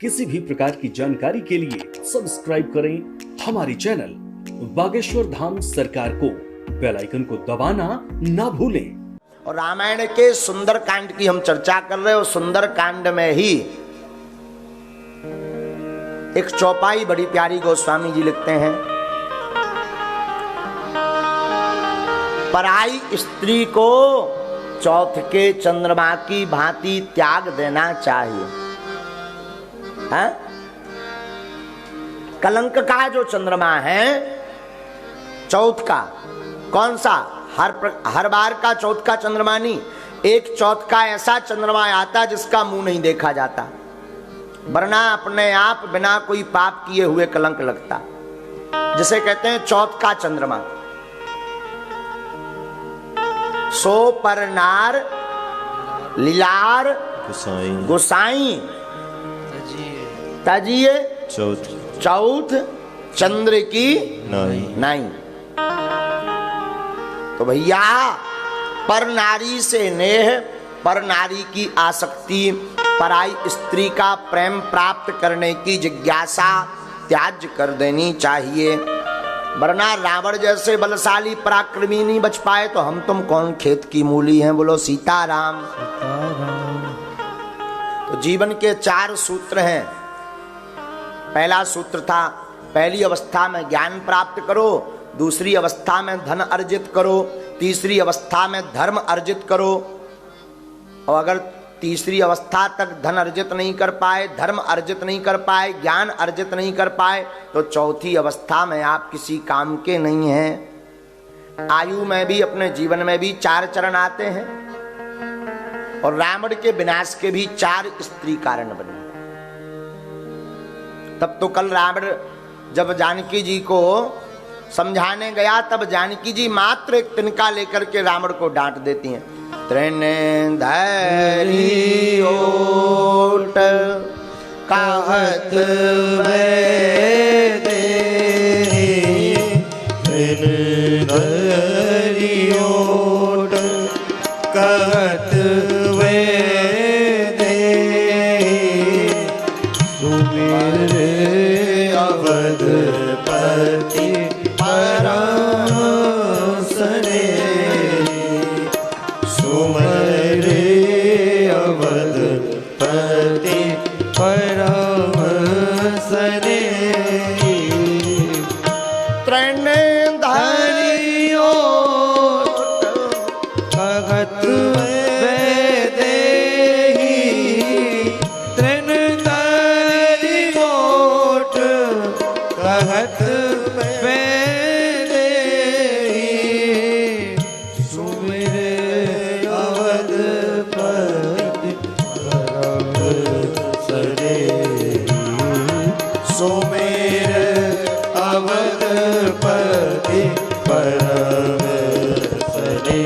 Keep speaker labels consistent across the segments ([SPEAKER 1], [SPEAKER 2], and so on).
[SPEAKER 1] किसी भी प्रकार की जानकारी के लिए सब्सक्राइब करें हमारी चैनल बागेश्वर धाम सरकार को, बेल आइकन को दबाना ना भूलें।
[SPEAKER 2] और रामायण के सुंदर कांड की हम चर्चा कर रहे हो। सुंदर कांड में ही एक चौपाई बड़ी प्यारी गोस्वामी जी लिखते हैं, पराई स्त्री को चौथ के चंद्रमा की भांति त्याग देना चाहिए। है? कलंक का जो चंद्रमा है चौथ का, कौन सा? हर बार का चौथ का चंद्रमा नहीं, एक चौथ का ऐसा चंद्रमा आता जिसका मुंह नहीं देखा जाता, वरना अपने आप बिना कोई पाप किए हुए कलंक लगता, जिसे कहते हैं चौथ का चंद्रमा। सो पर नार लीलार गोसाई तजिए चौथ चंद्र की नहीं। तो भैया पर नारी से नेह, पर नारी की आसक्ति, पराई स्त्री का प्रेम प्राप्त करने की जिज्ञासा त्याज कर देनी चाहिए, वरना रावण जैसे बलशाली पराक्रमी नहीं बच पाए तो हम तुम कौन खेत की मूली हैं। बोलो सीताराम। तो जीवन के 4 सूत्र हैं। पहला सूत्र था, पहली अवस्था में ज्ञान प्राप्त करो, दूसरी अवस्था में धन अर्जित करो, तीसरी अवस्था में धर्म अर्जित करो, और अगर तीसरी अवस्था तक धन अर्जित नहीं कर पाए, धर्म अर्जित नहीं कर पाए, ज्ञान अर्जित नहीं कर पाए, तो चौथी अवस्था में आप किसी काम के नहीं हैं। आयु में भी, अपने जीवन में भी 4 चरण आते हैं, और रावण के विनाश के भी 4 स्त्री कारण बने। तब तो कल रावण जब जानकी जी को समझाने गया, तब जानकी जी मात्र एक तिनका लेकर के रावण को डांट देती हैं। त्रिनेंधरी ओट कहत वेदे, त्रिनेंधरी ओट कहत वेदे, सुमिरे अवधपति परम सने, सुमिरे अवधपति परम सने। त्रिनेंधरी ओट कहत वेदेहि, त्रिनेंधरी ओट कहत वेदेहि, सुमिरे अवधपति परम सने, सुमिरे अवधपति परम सने।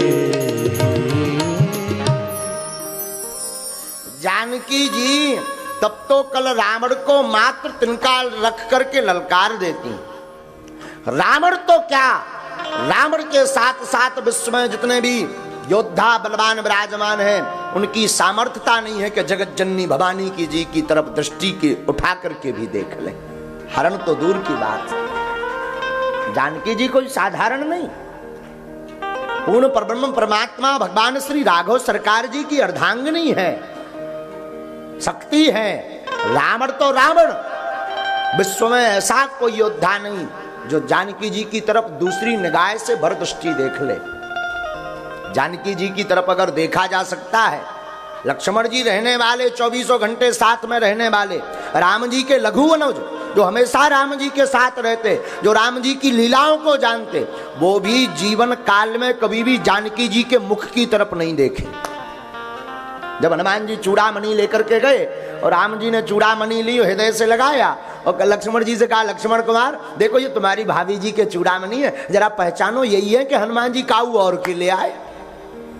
[SPEAKER 2] जानकी जी तब तो कल रावण को मात्र तिनका रख करके ललकार देती। रावण तो क्या, रावण के साथ साथ विश्व में जितने भी योद्धा बलवान विराजमान हैं, उनकी सामर्थ्यता नहीं है कि जगत जननी भवानी की जी की तरफ दृष्टि के उठा करके भी देख लें। हरण तो दूर की बात, जानकी जी कोई साधारण नहीं, पूर्ण परब्रह्म परमात्मा भगवान श्री राघव सरकार जी की अर्धांगिनी है, शक्ति है। रावण तो रावण, विश्व में ऐसा कोई योद्धा नहीं जो जानकी जी की तरफ दूसरी निगाह से भर दृष्टि देख ले। जानकी जी की तरफ अगर देखा जा सकता है, लक्ष्मण जी रहने वाले 24 घंटे साथ में रहने वाले, राम जी के लघु अनुज जो हमेशा राम जी के साथ रहते, जो राम जी की लीलाओं को जानते, वो भी जीवन काल में कभी भी जानकी जी के मुख की तरफ नहीं देखे। जब हनुमान जी चूड़ामणि लेकर के गए और राम जी ने चूड़ामणि ली, हृदय से लगाया और लक्ष्मण जी से कहा, लक्ष्मण कुमार देखो ये तुम्हारी भाभी जी के चूड़ामणि है, जरा पहचानो, यही है कि हनुमान जी काऊ और के ले आए।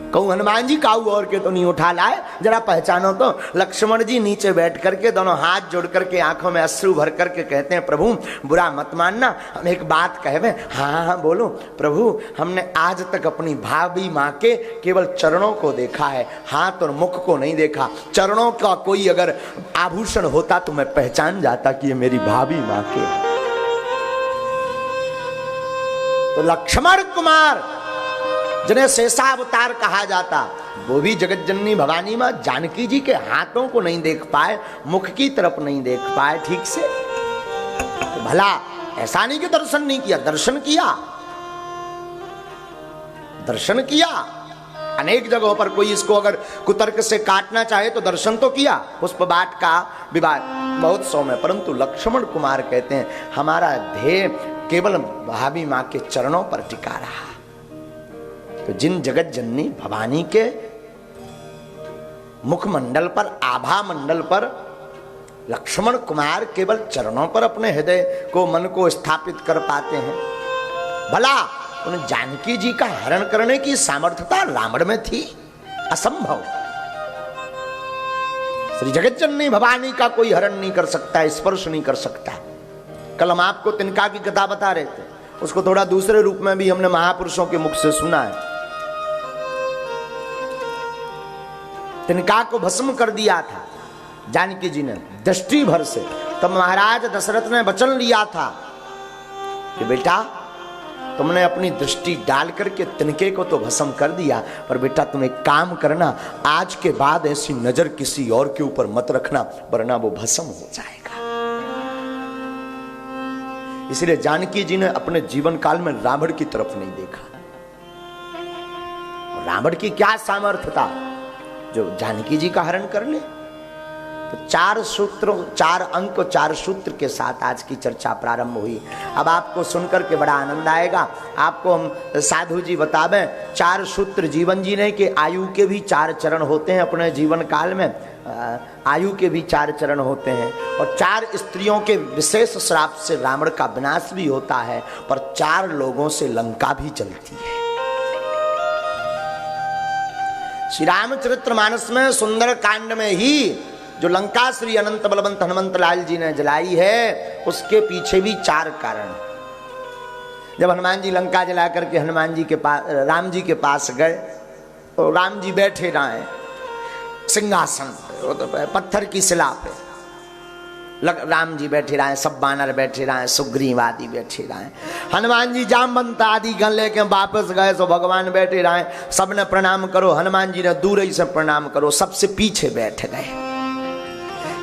[SPEAKER 2] कहूं हनुमान जी काऊ और के तो नहीं उठा लाए, जरा पहचानो तो। लक्ष्मण जी नीचे बैठ करके दोनों हाथ जोड़ करके आंखों में अश्रु भर करके कहते हैं प्रभु बुरा मत मानना, हम एक बात कहवे। हाँ हाँ बोलो। प्रभु हमने आज तक अपनी भाभी माँ के केवल चरणों को देखा है, हाथ और मुख को नहीं देखा। चरणों का कोई अगर आभूषण होता तो मैं पहचान जाता कि ये मेरी भाभी माँ के। तो लक्ष्मण कुमार जिन्हें शेषावतार कहा जाता, वो भी जगत जननी भवानी मां जानकी जी के हाथों को नहीं देख पाए, मुख की तरफ नहीं देख पाए ठीक से। तो भला ऐसा नहीं कि दर्शन नहीं किया, दर्शन किया, दर्शन किया। अनेक जगहों पर कोई इसको अगर कुतर्क से काटना चाहे तो दर्शन तो किया, पुष्प बाट का विवाह महोत्सव में। परंतु लक्ष्मण कुमार कहते हैं हमारा ध्येय केवल भाभी मां के चरणों पर टिका रहा। तो जिन जगत जननी भवानी के मुखमंडल पर, आभा मंडल पर लक्ष्मण कुमार केवल चरणों पर अपने हृदय को, मन को स्थापित कर पाते हैं, भला उन जानकी जी का हरण करने की सामर्थ्यता रावण में थी? असंभव। श्री जगत जननी भवानी का कोई हरण नहीं कर सकता, स्पर्श नहीं कर सकता। कल हम आपको तिनका की कथा बता रहे थे, उसको थोड़ा दूसरे रूप में भी हमने महापुरुषों के मुख से सुना है। तिनका को भस्म कर दिया था जानकी जी ने दृष्टि भर से। तब महाराज दशरथ ने वचन लिया था कि बेटा तुमने अपनी दृष्टि डाल करके तिनके को तो भस्म कर दिया, पर बेटा तुम एक काम करना, आज के बाद ऐसी नजर किसी और के ऊपर मत रखना, वरना वो भस्म हो जाएगा। इसलिए जानकी जी ने अपने जीवन काल में रावण की तरफ नहीं देखा। रावण की क्या सामर्थ्य था जो जानकी जी का हरण कर ले? तो 4 सूत्रों, 4 अंक, 4 सूत्र के साथ आज की चर्चा प्रारंभ हुई। अब आपको सुनकर के बड़ा आनंद आएगा। आपको हम साधु जी बतावें 4 सूत्र जीवन जीने के, आयु के भी 4 चरण होते हैं अपने जीवन काल में, आयु के भी 4 चरण होते हैं। और 4 स्त्रियों के विशेष श्राप से रावण का विनाश भी होता है, पर 4 लोगों से लंका भी जलती है। श्री रामचरितमानस में सुंदर कांड में ही जो लंका श्री अनंत बलवंत हनुमंत लाल जी ने जलाई है, उसके पीछे भी 4 कारण। जब हनुमान जी लंका जला करके हनुमान जी के पास, राम जी के पास गए, तो राम जी बैठे रहे सिंहासन पे, पत्थर की शिला पे राम जी बैठे रहे, सब बानर बैठे रहे, सुग्रीव आदि बैठे रहे। हनुमान जी जामवंत आदि गण लेके वापस गए, तो भगवान बैठे रहे। सबने प्रणाम करो, हनुमान जी ने दूर ही से प्रणाम करो, सबसे पीछे बैठ गए।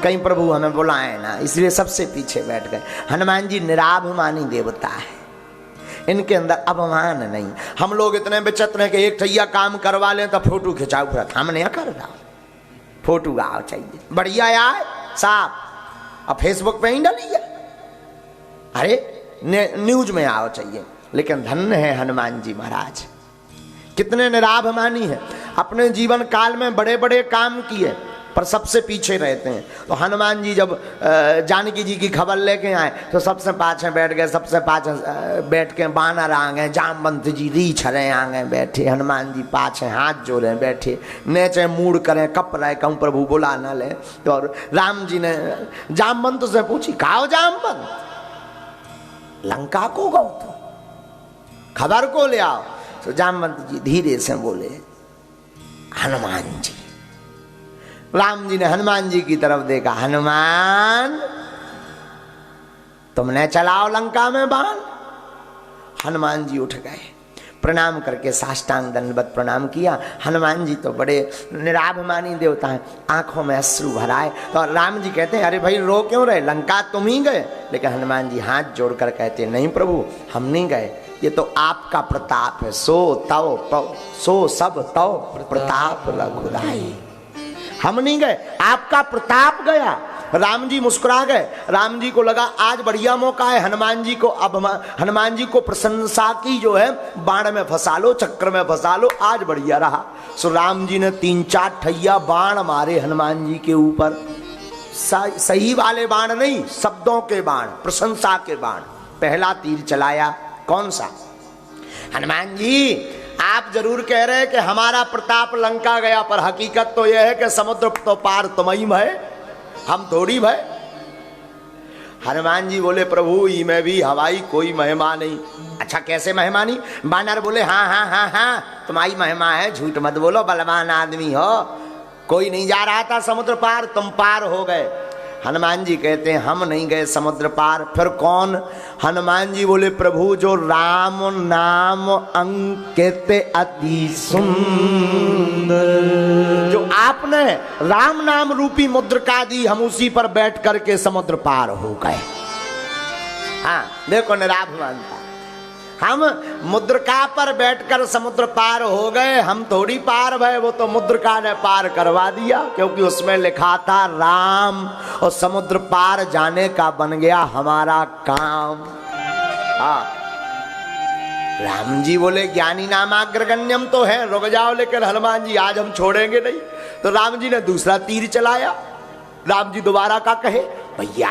[SPEAKER 2] कहीं प्रभु हमें बुलाए ना, इसलिए सबसे पीछे बैठ गए। हनुमान जी निराभिमानी देवता है, इनके अंदर अभिमान नहीं। हम लोग इतने विचित्र हैं कि एक ठैया काम करवा लें तो फोटो खिंचाओ, फिर हम नहीं कर रहा, फोटो आओ चाहिए बढ़िया यार साहब, अब फेसबुक पे ही डालिए, अरे न्यूज में आओ चाहिए। लेकिन धन्य है हनुमान जी महाराज, कितने निराभिमानी हैं। अपने जीवन काल में बड़े बड़े काम किए, पर सबसे पीछे रहते हैं। तो हनुमान जी जब जानकी जी की खबर लेके आए, तो सबसे पाछे बैठ गए, सबसे पाछे बैठ के बानर आ गए, जामवंत जी रीछ रहे आ गए बैठे, हनुमान जी पाछे हाथ जोड़े बैठे, नेचे मूड करें, कप रहे, कहूँ प्रभु बुला ना ले। तो और राम जी ने जामवंत से पूछी, खाओ जामवंत, लंका को गो तो खबर को ले आओ। तो जामवंत जी धीरे से बोले हनुमान जी। राम जी ने हनुमान जी की तरफ देखा, हनुमान तुमने चलाओ लंका में बाण। हनुमान जी उठ गए, प्रणाम करके साष्टांग दंडवत प्रणाम किया। हनुमान जी तो बड़े निराभिमानी देवता हैं, आंखों में अश्रु भराए। तो राम जी कहते हैं, अरे भाई रो क्यों रहे, लंका तुम ही गए। लेकिन हनुमान जी हाथ जोड़कर कहते, नहीं प्रभु हम नहीं गए, ये तो आपका प्रताप है। सो तव सो सब तव प्रताप रघुराई, हम नहीं गए, आपका प्रताप गया। राम जी मुस्कुरा गए। राम जी को लगा आज बढ़िया मौका है हनुमान जी को, अब हनुमान जी को प्रशंसा की जो है बाण में फंसा लो, चक्र में फंसा लो, आज बढ़िया रहा। सो राम जी ने 3-4 ठैया बाण मारे हनुमान जी के ऊपर। सही वाले बाण नहीं, शब्दों के बाण, प्रशंसा के बाण। पहला तीर चलाया, कौन सा? हनुमान जी आप जरूर कह रहे हैं कि हमारा प्रताप लंका गया, पर हकीकत तो यह है कि समुद्र तो पार तुम्ही भय, हम थोड़ी भय। हनुमान जी बोले प्रभु ई में भी हवाई कोई महिमा नहीं। अच्छा कैसे महिमा नहीं? बानर बोले हाँ हाँ हाँ हाँ तुम्हारी महिमा है, झूठ मत बोलो, बलवान आदमी हो। कोई नहीं जा रहा था समुद्र पार, तुम पार हो गए। हनुमान जी कहते हैं हम नहीं गए समुद्र पार, फिर कौन? हनुमान जी बोले प्रभु जो राम नाम अंकित अति सुंदर, जो आपने राम नाम रूपी मुद्रिका दी, हम उसी पर बैठ करके समुद्र पार हो गए। हाँ देखो निराभ मानता, हम मुद्रिका पर बैठकर समुद्र पार हो गए, हम थोड़ी पार भय, वो तो मुद्रिका ने पार करवा दिया, क्योंकि उसमें लिखा था राम, और समुद्र पार जाने का बन गया हमारा काम। हाँ राम जी बोले ज्ञानी नामाग्रगण्यम तो है, रुक जाओ, लेकिन हनुमान जी आज हम छोड़ेंगे नहीं। तो राम जी ने दूसरा तीर चलाया। राम जी दोबारा का कहे भैया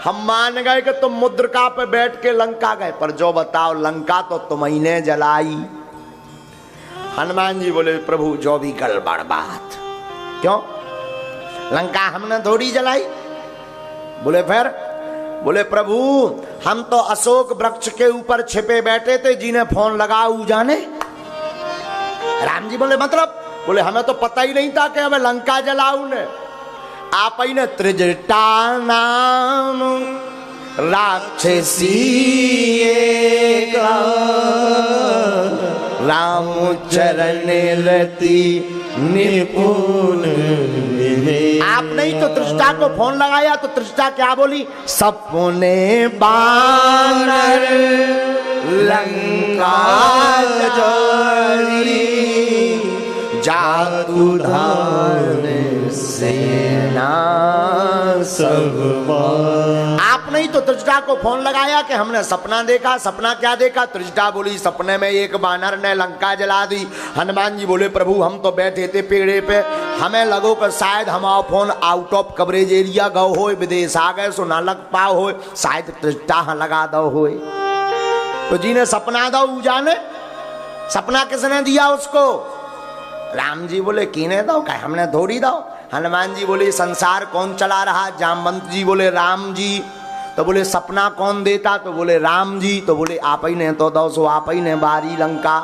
[SPEAKER 2] हम मान गए कि तुम मुद्रिका पे बैठ के लंका गए, पर जो बताओ लंका तो तुम्ही ने जलाई। हनुमान जी बोले प्रभु जो भी गड़बड़ बात, क्यों? लंका हमने थोड़ी जलाई। बोले फिर? बोले प्रभु हम तो अशोक वृक्ष के ऊपर छिपे बैठे थे, जिन्हें फोन लगाऊ जाने। राम जी बोले मतलब? बोले हमें तो पता ही नहीं था कि हमें लंका जलाऊ ने। आप ही ने त्रिजटा नाम राक्षसी राम चरण रति निपुण। आप नहीं तो त्रिजटा को फोन लगाया तो त्रिजटा क्या बोली? सपने बानर लंका जारी जादू धान सेना सब। आप नहीं तो त्रिजटा को फोन लगाया कि हमने सपना देखा। सपना क्या देखा? त्रिजटा बोली सपने में एक बानर ने लंका जला दी। हनुमान जी बोले प्रभु हम तो बैठे थे पेड़े पे, हमें लगो कि शायद हमारा phone out of coverage area गो हो, विदेश आ गए सो ना लग पाओ हो, शायद त्रिजटा लगा दो हो। तो जी ने सपना दो जाने, सपना किसने दिया उसको? राम जी बोले कीने दो, क्या हमने थोड़ी दो। हनुमान जी बोले संसार कौन चला रहा? जामवंत जी बोले राम जी। तो बोले सपना कौन देता? तो बोले राम जी। तो बोले आप ही ने तो दो, सो आप ही ने बारी लंका।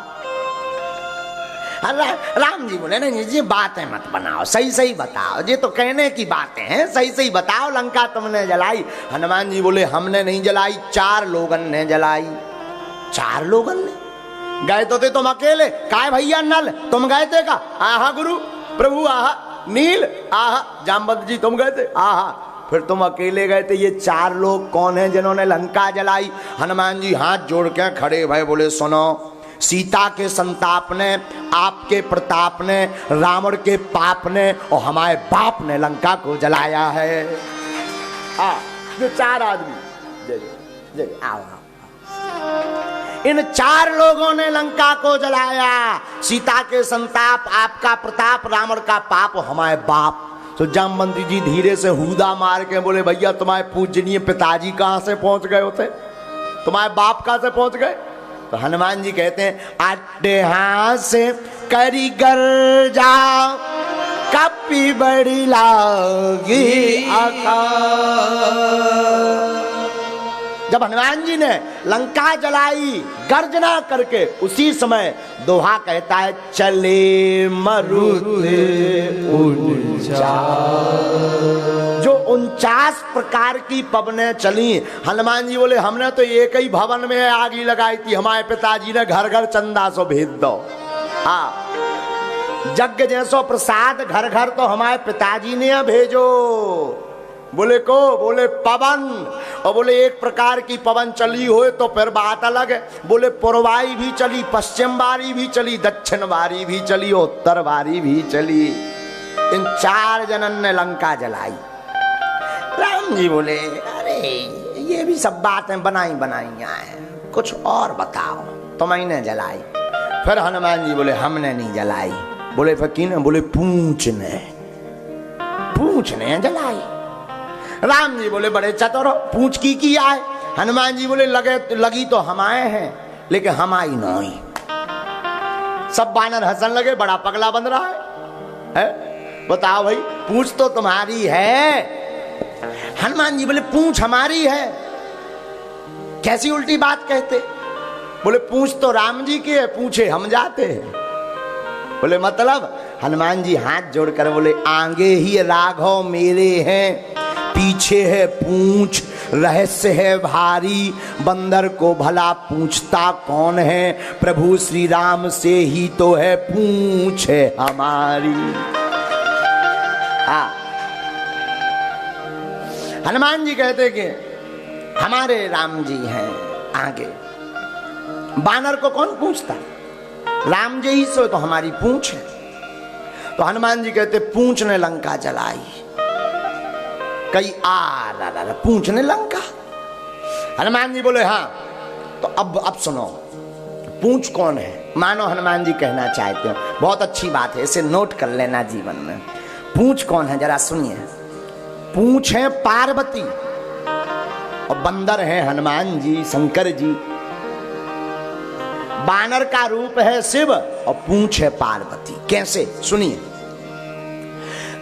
[SPEAKER 2] राम जी बोले नहीं ये बातें मत बनाओ, सही सही बताओ, ये तो कहने की बातें हैं, सही सही बताओ लंका तुमने जलाई। हनुमान जी बोले हमने नहीं जलाई, 4 लोगन ने जलाई। 4 लोगन ने? गए तो थे तुम अकेले, काय भैया नल तुम गए थे का? आहा गुरु प्रभु आहा, नील आहा, जामवंत जी तुम गए थे आहा, फिर तुम अकेले गए थे। ये 4 लोग कौन हैं जिन्होंने लंका जलाई? हनुमान जी हाथ जोड़ के खड़े भय बोले सुनो, सीता के संताप ने, आपके प्रताप ने, रावण के पाप ने और हमारे बाप ने लंका को जलाया है। जो 4 आदमी जय आओ, इन 4 लोगों ने लंका को जलाया। सीता के संताप, आपका प्रताप, रावण का पाप, हमारे बाप। तो जामवंत जी धीरे से हूदा मार के बोले भैया तुम्हारे पूजनीय पिताजी कहां से पहुंच गए होते? तुम्हारे बाप कहां से पहुंच गए? तो हनुमान जी कहते हैं अड्डे हाथ से करी गर्जा कपी बड़ी लागी आका। जब हनुमान जी ने लंका जलाई गर्जना करके, उसी समय दोहा कहता है चले मरुत 49। जो 49 प्रकार की पवनें चली। हनुमान जी बोले हमने तो एक ही भवन में आग लगाई थी, हमारे पिताजी ने घर घर चंदा सो भेज दो। हाँ यज्ञ जैसो प्रसाद घर घर तो हमारे पिताजी ने भेजो। बोले को? बोले पवन। और बोले एक प्रकार की पवन चली हो तो फिर बात अलग है। बोले पूर्वाई भी चली, पश्चिम वारी भी चली, दक्षिण वारी भी चली, उत्तर वारी भी चली। इन 4 जनन ने लंका जलाई। राम जी बोले अरे ये भी सब बातें बनाई हैं, कुछ और बताओ, तुमने जलाई। फिर हनुमान जी बोले हमने नहीं जलाई। बोले फिर किने? बोले पूंछ ने जलाई। राम जी बोले बड़े चतुर हो, पूंछ की आए? हनुमान जी बोले लगी तो हमारे हैं, लेकिन हमारी नहीं। सब बानर हंसने लगे, बड़ा पगला बन रहा है? बताओ भाई, पूंछ तो तुम्हारी है। हनुमान जी बोले पूंछ हमारी है, कैसी उल्टी बात कहते? बोले पूंछ तो राम जी की है, पूछे हम जाते हैं। बोले मतलब? हनुमान जी हाथ जोड़कर बोले आगे ही राघव मेरे हैं, पीछे है पूंछ, रहस्य है भारी, बंदर को भला पूछता कौन है, प्रभु श्री राम से ही तो है पूंछ है हमारी। हाँ, हनुमान जी कहते कि हमारे राम जी हैं आगे, बानर को कौन पूछता, राम जी ही से तो हमारी पूंछ है। तो हनुमान जी कहते पूंछ ने लंका जलाई, कई पूंछ ने लंका। हनुमान जी बोले हाँ, तो अब सुनो, पूंछ कौन है? मानो हनुमान जी कहना चाहते हो, बहुत अच्छी बात है, इसे नोट कर लेना जीवन में। पूंछ कौन है जरा सुनिए। पूंछ है पार्वती और बंदर है हनुमान जी, शंकर जी। बानर का रूप है शिव और पूंछ है पार्वती। कैसे? सुनिए।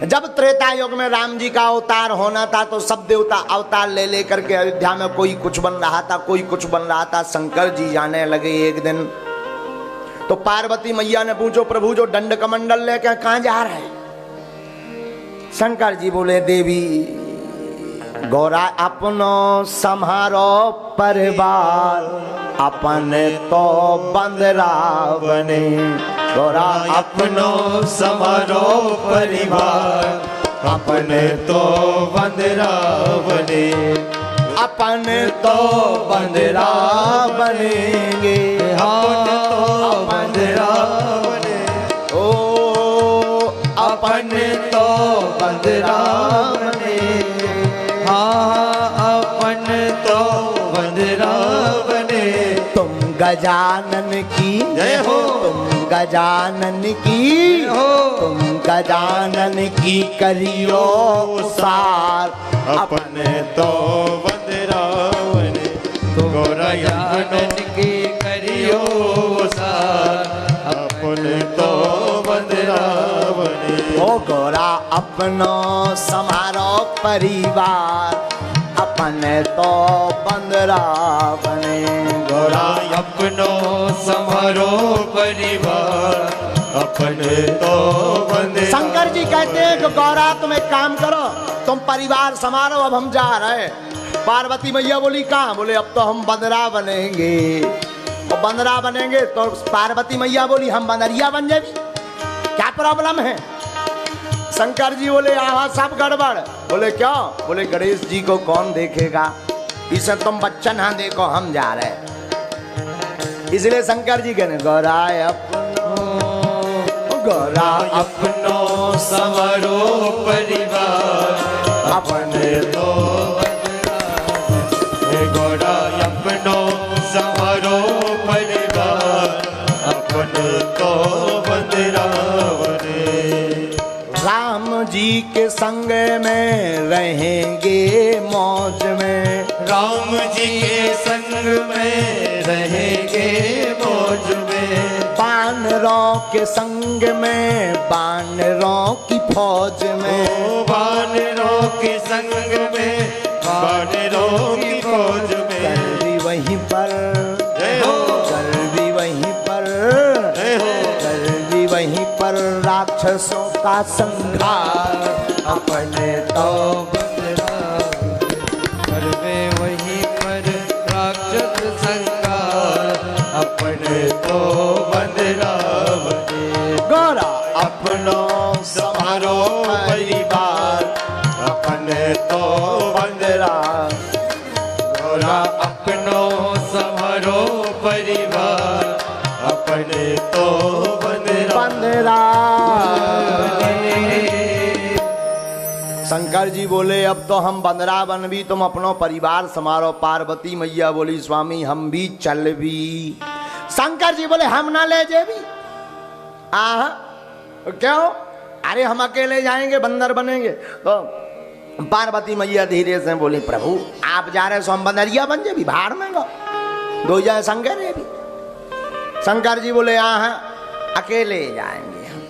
[SPEAKER 2] जब त्रेता युग में राम जी का अवतार होना था तो सब देवता अवतार ले लेकर के अयोध्या में कोई कुछ बन रहा था, कोई कुछ बन रहा था। शंकर जी जाने लगे एक दिन, तो पार्वती मैया ने पूछो प्रभु जो दंड कमंडल लेकर कहां जा रहे हैं? शंकर जी बोले देवी गौरा अपनो सम्हारो परिवार, अपने तो बंदरा बने। गौरा अपनो सम्हारो परिवार, अपने तो बंदरा बने। अपने तो बंदरा बनेंगे, अपने तो बंदरा बने। ओ अपने तो बंदरा बने। गजानन की जय हो, तुम गजानन की हो, तुम गजानन की करियो सार, अपने तो बंदरा बने। गजानन की करियो सार, अपने तो बंदरा बने। ओ गौरा अपनो समारो परिवार, अपने तो बंदरा बने। गौरा अपनो समारो परिवार, अपने तो बंदरा। शंकर जी कहते हैं कि गौरा तुम एक काम करो, तुम परिवार समारो, अब हम जा रहे हैं। पार्वती मैया बोली कहाँ? बोले अब तो हम बंदरा बनेंगे। और बंदरा बनेंगे तो पार्वती मैया बोली हम बंदरिया बन जाएगी, क्या प्रॉब्लम है? शंकर जी बोले आहा सब गड़बड़। बोले क्यों? बोले गणेश जी को कौन देखेगा, इसे तुम बच्चन हाँ देखो, हम जा रहे हैं। इसलिए शंकर जी कहने गौरा अपनो समरो परिवार, अपने तो गौरा अपनो समरो परिवार, अपने तो बंदरा बने। राम जी के संग में रहेंगे मौज में, राम जी के संग में रहेंगे मौज में। बानरों के संग में, बानरों की फौज में। बानरों के संग में, बानरों की फौज में। कल भी वहीं पर, कल भी वहीं पर, कल भी वहीं पर राक्षसों का संहार, अपने तो बंदरा करवे वहीं पर राक्षस संहार, अपने तो बंदरा बने। गौरा अपनो समारो परिवार, अपने तो बंदरा। गौरा अपनो समारो परिवार, अपने तो बंदरा। शंकर जी बोले अब तो हम बंदरा बन भी, तुम अपनो परिवार समारो। पार्वती मैया बोली स्वामी हम भी चल भी। शंकर जी बोले हम ना ले जे भी। क्यों? अरे हम अकेले जाएंगे, बंदर बनेंगे। तो पार्वती मैया धीरे से बोली प्रभु आप जा रहे सो हम बंदरिया बन जे भी, भाड़ में गो दो जाए शंकर भी। शंकर जी बोले अकेले जाएंगे हम,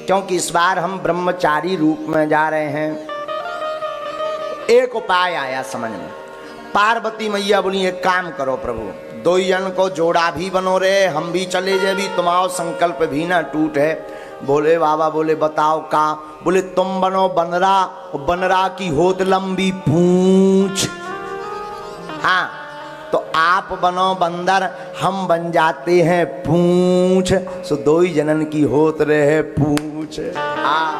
[SPEAKER 2] क्योंकि इस बार हम ब्रह्मचारी रूप में जा रहे हैं। एक उपाय आया समझ में। पार्वती मैया बोली एक काम करो प्रभु, दो जन को जोड़ा भी बनो रे, हम भी चले जाए भी, तुम्हारा संकल्प भी ना टूट है। बोले बाबा, बोले बताओ का? बोले तुम बनो बनरा, बनरा की होत लंबी पूंछ। हाँ, तो आप बनो बंदर, हम बन जाते हैं पूंछ। सो दो ही जनन की होत रहे पूंछ। हाँ,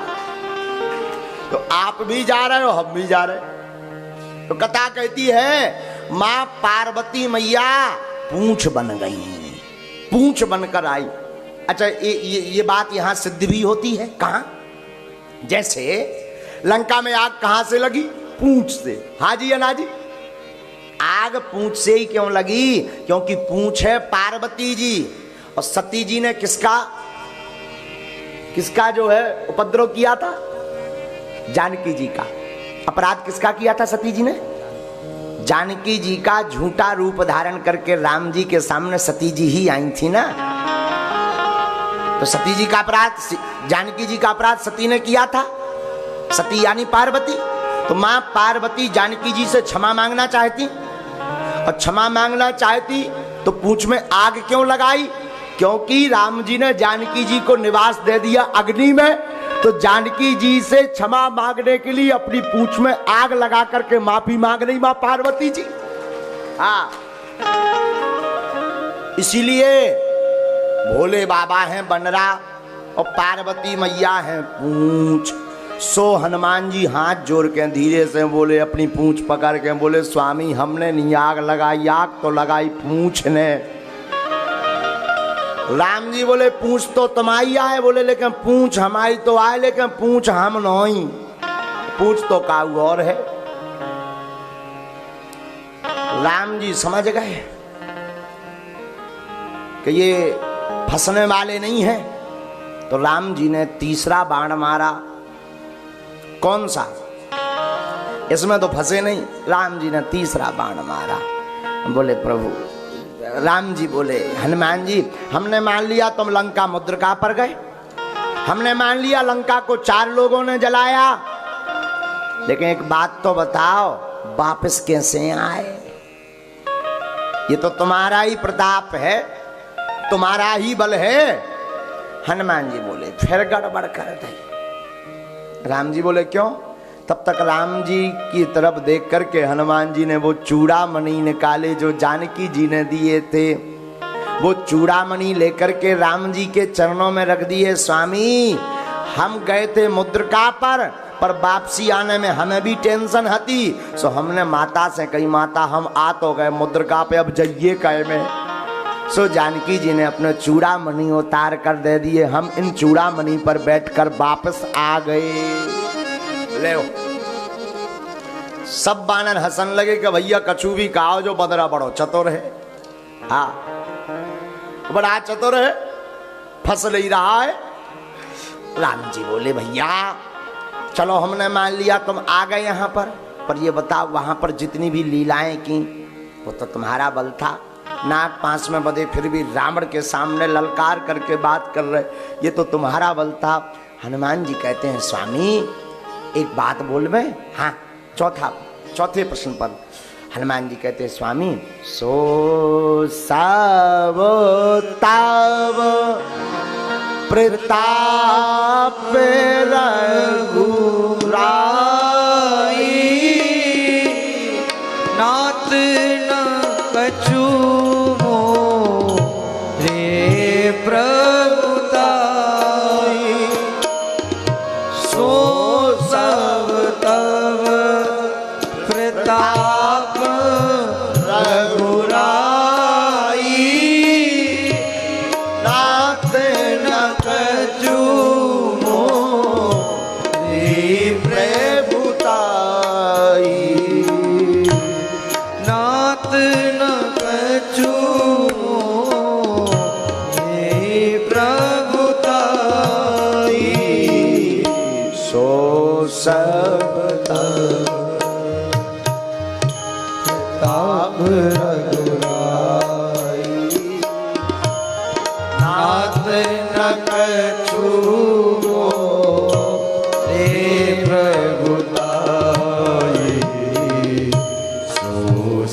[SPEAKER 2] तो आप भी जा रहे हो, हम भी जा रहे। तो कथा कहती है माँ पार्वती मैया पूंछ बन गई, पूंछ बनकर आई। अच्छा, ये बात यहां सिद्ध भी होती है। कहां? जैसे लंका में आग कहां से लगी? पूंछ से। हाँ जी या ना जी? आग पूंछ से ही क्यों लगी? क्योंकि पूंछ है पार्वती जी, और सती जी ने किसका जो है उपद्रव किया था? जानकी जी का। अपराध किसका किया था सती जी ने? जानकी जी का। झूठा रूप धारण करके राम जी के सामने सती जी ही आई थी ना। तो सती जी का अपराध, जानकी जी का अपराध सती ने किया था। सती यानी पार्वती। तो मां पार्वती जानकी जी से क्षमा मांगना चाहती, और क्षमा मांगना चाहती तो पूंछ में आग क्यों लगाई? क्योंकि राम जी ने जानकी जी को निवास दे दिया अग्नि में, तो जानकी जी से क्षमा मांगने के लिए अपनी पूंछ में आग लगा करके माफी मांग रही मां पार्वती जी। हाँ, इसीलिए भोले बाबा हैं बनरा और पार्वती मैया हैं पूंछ। सो हनुमान जी हाथ जोड़ के धीरे से बोले, अपनी पूंछ पकड़ के बोले, स्वामी हमने नहीं आग लगाई, आग तो लगाई पूंछ ने। राम जी बोले पूंछ तो तुम्हारी आए, बोले लेकिन पूंछ हमारी तो आए, लेकिन पूंछ हम नहीं, पूंछ तो काऊ और है। राम जी समझ गए कि ये फंसने वाले नहीं हैं, तो राम जी ने तीसरा बाण मारा। कौन सा? इसमें तो फंसे नहीं। राम जी ने तीसरा बाण मारा। बोले प्रभु, राम जी बोले हनुमान जी, हमने मान लिया तुम लंका मुद्रिका पर गए, हमने मान लिया लंका को 4 लोगों ने जलाया, लेकिन एक बात तो बताओ, वापस कैसे आए? ये तो तुम्हारा ही प्रताप है, तुम्हारा ही बल है। हनुमान जी बोले फिर गड़बड़ कर दी। राम जी बोले क्यों? तब तक राम जी की तरफ देख करके हनुमान जी ने वो चूड़ामणि निकाले जो जानकी जी ने दिए थे। वो चूड़ामणि लेकर के राम जी के चरणों में रख दिए। स्वामी, हम गए थे मुद्रिका पर वापसी आने में हमें भी टेंशन हती, सो हमने माता से कही, माता हम आ तो गए मुद्रिका पे, अब जाइए कहे में। सो जानकी जी ने अपने चूड़ामणि उतार कर दे दिए। हम इन चूड़ामणि पर बैठकर वापस आ गए। ले सब बानर हंसन लगे कि भैया कछु भी कहो, जो बदरा बड़ो चतुर है। हाँ, बड़ा चतुर है, फंस नहीं रहा है। राम जी बोले भैया चलो, हमने मान लिया तुम आ गए यहाँ पर ये बताओ वहां पर जितनी भी लीलाएं की वो तो तुम्हारा बल था। नाक पांच में बधे फिर भी रावण के सामने ललकार करके बात कर रहे, ये तो तुम्हारा बल था। हनुमान जी कहते हैं स्वामी एक बात बोल में। हाँ, चौथे प्रश्न पर हनुमान जी कहते हैं स्वामी, सो सब तब प्रताप रघुराई,
[SPEAKER 3] नाथ न कछु रे प्रभुताई, सो सब तब प्रताप रघुराई,
[SPEAKER 2] नाथ न कछु रे प्रभुताई,
[SPEAKER 3] नाथ न कछु रे प्रभुताई,
[SPEAKER 2] सो सब
[SPEAKER 3] ताप रघुराई, नाथ न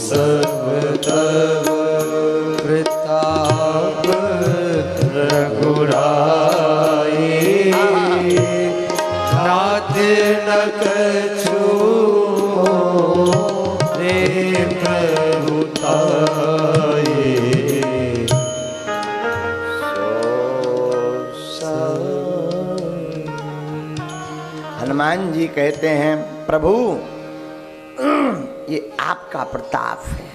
[SPEAKER 3] सब तव प्रताप रघुराई नाथ न कछु रे प्रभुताई
[SPEAKER 2] हनुमान जी कहते हैं प्रभु ये आपका प्रताप है,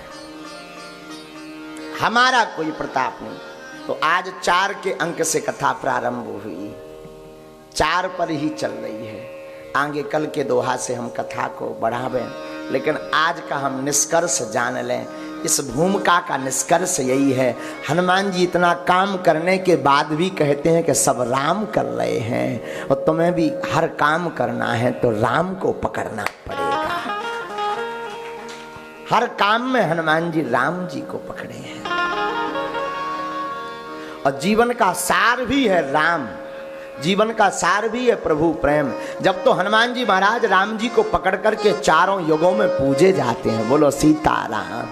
[SPEAKER 2] हमारा कोई प्रताप नहीं। तो आज 4 के अंक से कथा प्रारंभ हुई, 4 पर ही चल रही है। आगे कल के दोहा से हम कथा को बढ़ावें, लेकिन आज का हम निष्कर्ष जान लें। इस भूमिका का निष्कर्ष यही है, हनुमान जी इतना काम करने के बाद भी कहते हैं कि सब राम कर रहे हैं और तुम्हें भी हर काम करना है तो राम को पकड़ना पड़ेगा। हर काम में हनुमान जी राम जी को पकड़े हैं और जीवन का सार भी है राम, जीवन का सार भी है प्रभु प्रेम। जब तो हनुमान जी महाराज राम जी को पकड़ करके चारों युगों में पूजे जाते हैं। बोलो सीताराम।